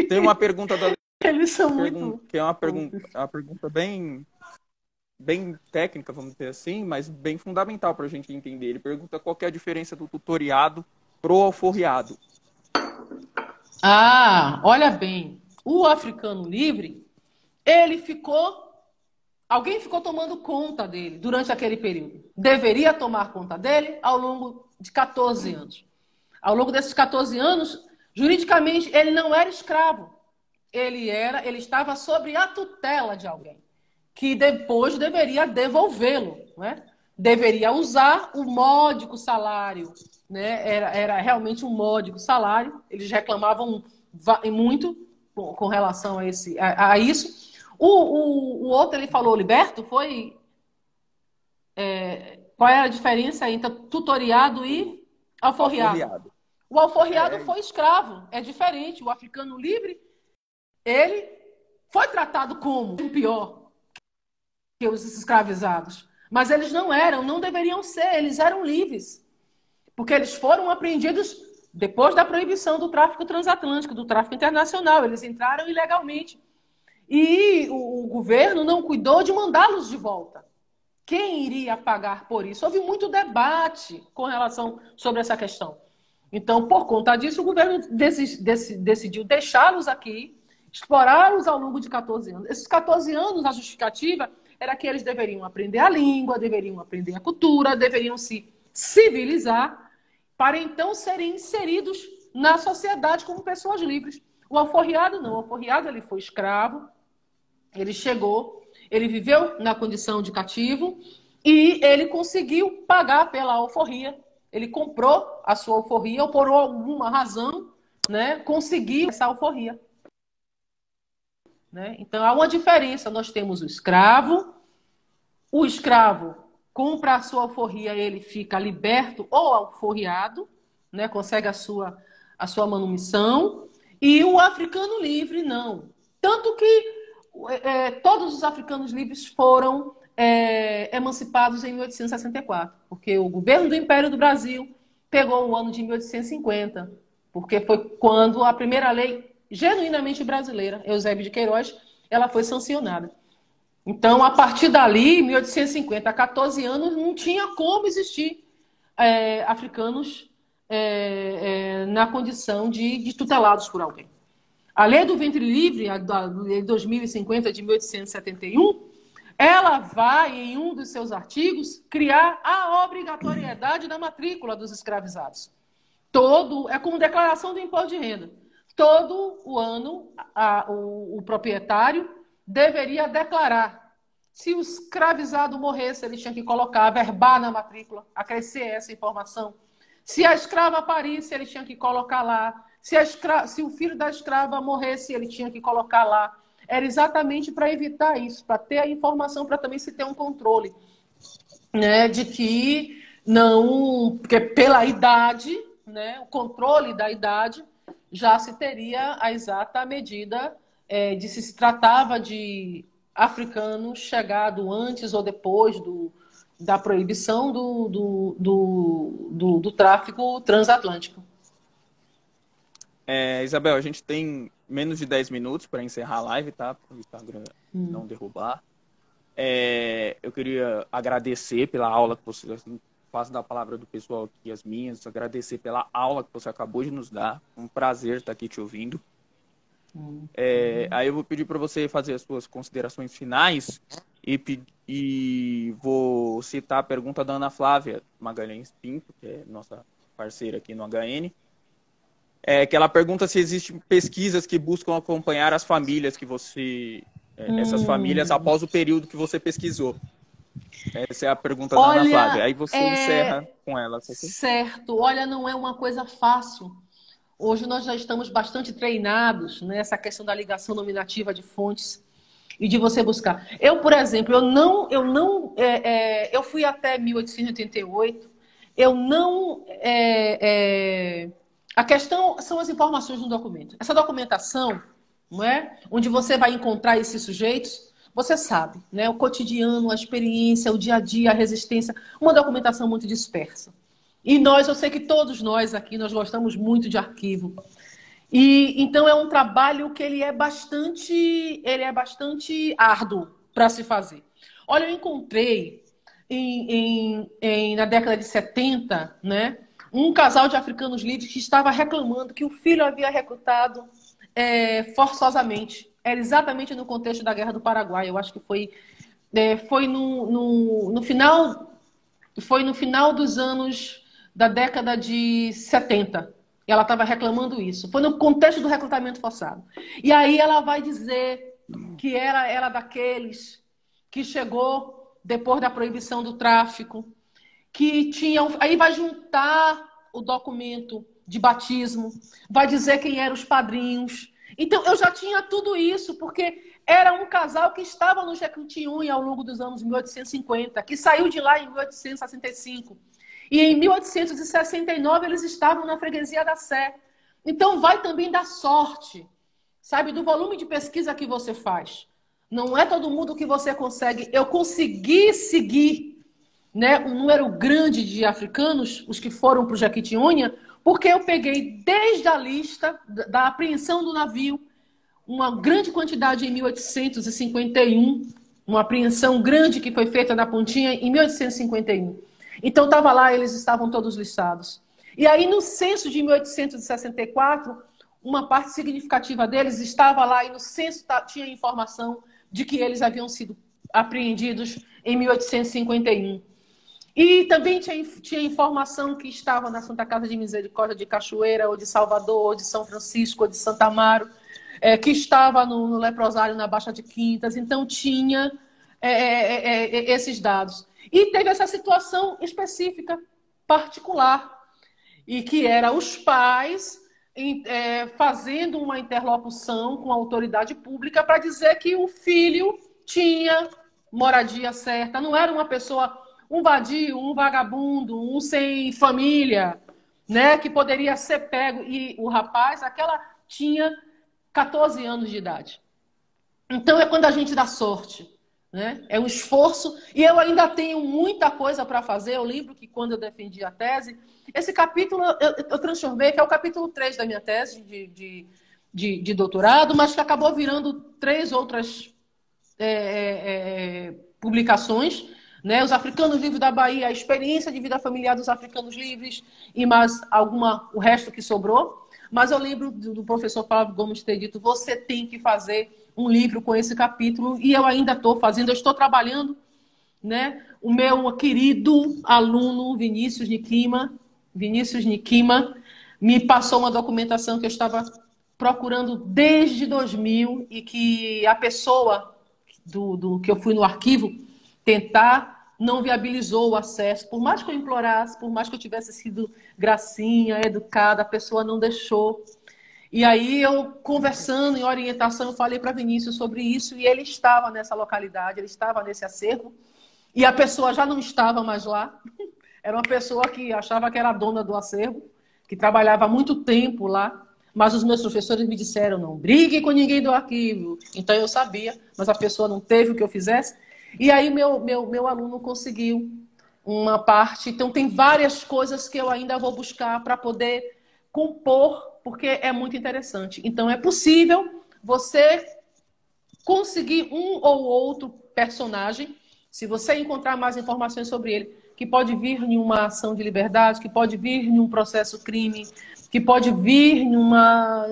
Tem uma pergunta da Eles são muito... que é uma pergunta bem técnica, vamos dizer assim, mas bem fundamental para a gente entender. Ele pergunta qual que é a diferença do tutoriado pro alforriado. Olha bem, o africano livre, alguém ficou tomando conta dele durante aquele período. Deveria tomar conta dele ao longo de 14 anos. Ao longo desses 14 anos, juridicamente, ele não era escravo. Ele estava sob a tutela de alguém, que depois deveria devolvê-lo, né? Deveria usar o módico salário, né? Era realmente um módico salário. Eles reclamavam muito com relação a isso. O outro, ele falou, Liberto, foi... qual era a diferença entre tutoriado e alforriado? O alforriado foi escravo, é diferente. O africano livre, ele foi tratado como o pior que os escravizados. Mas eles não deveriam ser, eles eram livres. Porque eles foram apreendidos depois da proibição do tráfico transatlântico, do tráfico internacional. Eles entraram ilegalmente. E o governo não cuidou de mandá-los de volta. Quem iria pagar por isso? Houve muito debate com relação sobre essa questão. Então, por conta disso, o governo decidiu deixá-los aqui, explorá-los ao longo de 14 anos. Esses 14 anos, a justificativa era que eles deveriam aprender a língua, deveriam aprender a cultura, deveriam se civilizar, para então serem inseridos na sociedade como pessoas livres. O alforriado não. O alforriado, ele foi escravo, ele chegou, ele viveu na condição de cativo e ele conseguiu pagar pela alforria. Ele comprou a sua alforria ou por alguma razão, né, conseguiu essa alforria. Né? Então, há uma diferença. Nós temos o escravo compra a sua alforria, ele fica liberto ou alforriado, né, consegue a sua manumissão, e o africano livre não. Tanto que todos os africanos livres foram emancipados em 1864, porque o governo do Império do Brasil pegou o ano de 1850, porque foi quando a primeira lei genuinamente brasileira, Eusébio de Queiroz, ela foi sancionada. Então, a partir dali, 1850, há 14 anos, não tinha como existir africanos na condição de tutelados por alguém. A lei do ventre livre, a lei 2050 de 1871, ela vai, em um dos seus artigos, criar a obrigatoriedade da matrícula dos escravizados. É como declaração do imposto de renda. Todo o ano, o proprietário deveria declarar. Se o escravizado morresse, ele tinha que colocar, averbar na matrícula, acrescer essa informação. Se a escrava parisse, ele tinha que colocar lá. Se o filho da escrava morresse, ele tinha que colocar lá. era exatamente para evitar isso, para ter a informação, para também se ter um controle, né, de que não, porque pela idade, né, o controle da idade, já se teria a exata medida de se tratava de africanos chegado antes ou depois da proibição do tráfico transatlântico. Isabel, a gente tem menos de 10 minutos para encerrar a live, tá? Para o Instagram não derrubar. Eu queria agradecer pela aula que você, assim, faço da palavra do pessoal aqui as minhas, agradecer pela aula que você acabou de nos dar. Um prazer estar aqui te ouvindo. Aí eu vou pedir para você fazer as suas considerações finais e vou citar a pergunta da Ana Flávia Magalhães Pinto, que é nossa parceira aqui no HN, que ela pergunta se existem pesquisas que buscam acompanhar as famílias que você... essas famílias após o período que você pesquisou. Essa é a pergunta da Ana Flávia. Aí você encerra com ela. Certo. Olha, não é uma coisa fácil. Hoje nós já estamos bastante treinados nessa questão da ligação nominativa de fontes e de você buscar. Eu, por exemplo, eu fui até 1888. Eu não... a questão são as informações no documento. Essa documentação, não é? Onde você vai encontrar esses sujeitos, você sabe, né? O cotidiano, a experiência, o dia a dia, a resistência, uma documentação muito dispersa. E eu sei que todos nós aqui, nós gostamos muito de arquivo. E então é um trabalho que ele é bastante árduo para se fazer. Olha, eu encontrei na década de 70, né, um casal de africanos livres que estava reclamando que o filho havia recrutado forçosamente. Era exatamente no contexto da Guerra do Paraguai. Eu acho que foi no final dos anos da década de 70. Ela estava reclamando isso. Foi no contexto do recrutamento forçado. E aí ela vai dizer que era daqueles que chegou depois da proibição do tráfico, que tinha... Aí vai juntar o documento de batismo, vai dizer quem eram os padrinhos. Então, eu já tinha tudo isso, porque era um casal que estava no Jequitinhonha ao longo dos anos 1850, que saiu de lá em 1865. E em 1869 eles estavam na freguesia da Sé. Então, vai também da sorte, sabe, do volume de pesquisa que você faz. Não é todo mundo que você consegue. Eu consegui seguir, né, um número grande de africanos, os que foram para o Jequitinhonha, porque eu peguei desde a lista da apreensão do navio, uma grande quantidade em 1851, uma apreensão grande que foi feita na Pontinha em 1851. Então estava lá, eles estavam todos listados. E aí no censo de 1864, uma parte significativa deles estava lá e no censo tinha informação de que eles haviam sido apreendidos em 1851. E também tinha informação que estava na Santa Casa de Misericórdia de Cachoeira, ou de Salvador, ou de São Francisco, ou de Santa Amaro, que estava no leprosário na Baixa de Quintas. Então, tinha esses dados. E teve essa situação específica, particular, e que era os pais fazendo uma interlocução com a autoridade pública para dizer que o filho tinha moradia certa, não era uma pessoa... um vadio, um vagabundo, um sem família, né, que poderia ser pego. E o rapaz, aquela tinha 14 anos de idade. Então é quando a gente dá sorte, né? É um esforço. E eu ainda tenho muita coisa para fazer. Eu lembro que quando eu defendi a tese, esse capítulo eu transformei, que é o capítulo 3 da minha tese de doutorado, mas que acabou virando 3 outras publicações, né? Os Africanos Livres da Bahia, a experiência de vida familiar dos Africanos Livres e mais o resto que sobrou. Mas eu lembro do professor Flávio Gomes ter dito: você tem que fazer um livro com esse capítulo, e eu ainda estou fazendo, eu estou trabalhando, né? O meu querido aluno Vinícius Nikima me passou uma documentação que eu estava procurando desde 2000 e que a pessoa que eu fui no arquivo tentar, não viabilizou o acesso. Por mais que eu implorasse, por mais que eu tivesse sido gracinha, educada, a pessoa não deixou. E aí eu, conversando em orientação, eu falei para Vinícius sobre isso e ele estava nessa localidade, ele estava nesse acervo e a pessoa já não estava mais lá. Era uma pessoa que achava que era a dona do acervo, que trabalhava há muito tempo lá, mas os meus professores me disseram, não brigue com ninguém do arquivo. Então eu sabia, mas a pessoa não teve o que eu fizesse. E aí meu aluno conseguiu uma parte. Então tem várias coisas que eu ainda vou buscar para poder compor, porque é muito interessante. Então é possível você conseguir um ou outro personagem, se você encontrar mais informações sobre ele, que pode vir em uma ação de liberdade, que pode vir em um processo crime, que pode vir em uma,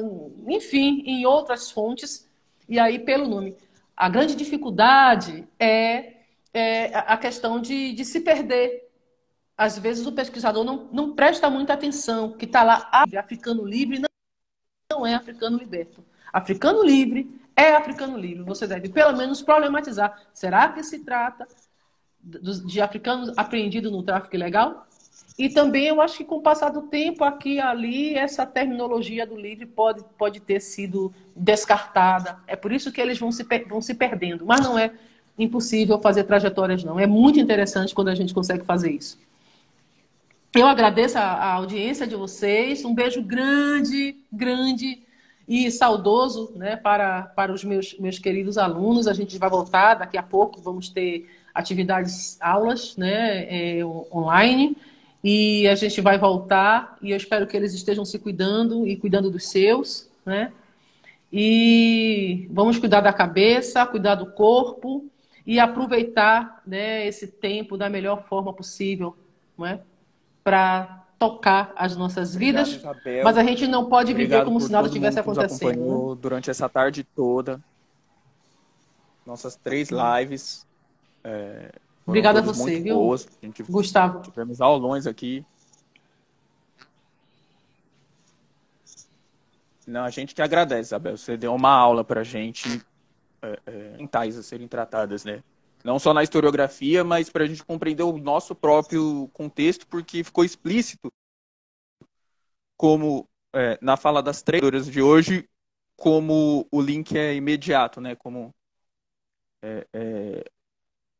enfim, em outras fontes, e aí pelo nome. A grande dificuldade é a questão de se perder. Às vezes o pesquisador não presta muita atenção, que está lá, africano livre, não é africano liberto. Africano livre é africano livre. Você deve, pelo menos, problematizar. Será que se trata de africanos apreendidos no tráfico ilegal? E também eu acho que com o passar do tempo, aqui e ali, essa terminologia do livre pode ter sido descartada. É por isso que eles vão se perdendo. Mas não é impossível fazer trajetórias, não. É muito interessante quando a gente consegue fazer isso. Eu agradeço a audiência de vocês. Um beijo grande, grande e saudoso, né, para os meus queridos alunos. A gente vai voltar daqui a pouco. Vamos ter atividades, aulas, né, online. E a gente vai voltar. E eu espero que eles estejam se cuidando e cuidando dos seus, né? E vamos cuidar da cabeça, cuidar do corpo e aproveitar, né, esse tempo da melhor forma possível, não é? Para tocar as nossas Obrigado, vidas, mas Isabel. a gente não pode viver Obrigado como por se nada todo mundo tivesse que nos acontecendo. Né? acompanhou durante essa tarde toda. Nossas 3 lives foram Obrigada a todas você, muito viu, boas. Gustavo? Tivemos aulões aqui. Não, a gente que agradece, Isabel. Você deu uma aula para a gente mentais a serem tratadas, né? Não só na historiografia, mas para a gente compreender o nosso próprio contexto, porque ficou explícito como na fala das tradedoras de hoje, como o link é imediato, né? Como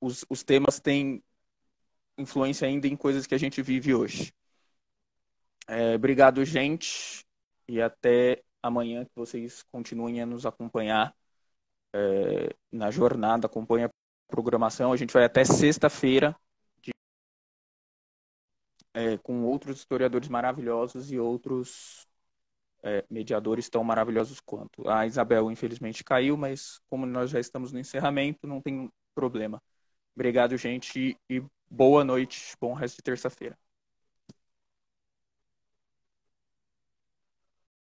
os temas têm influência ainda em coisas que a gente vive hoje. Obrigado, gente, e até amanhã que vocês continuem a nos acompanhar na jornada, acompanhe a programação. A gente vai até sexta-feira com outros historiadores maravilhosos e outros mediadores tão maravilhosos quanto. A Isabel, infelizmente, caiu, mas como nós já estamos no encerramento, não tem problema. Obrigado, gente, e boa noite, bom resto de terça-feira.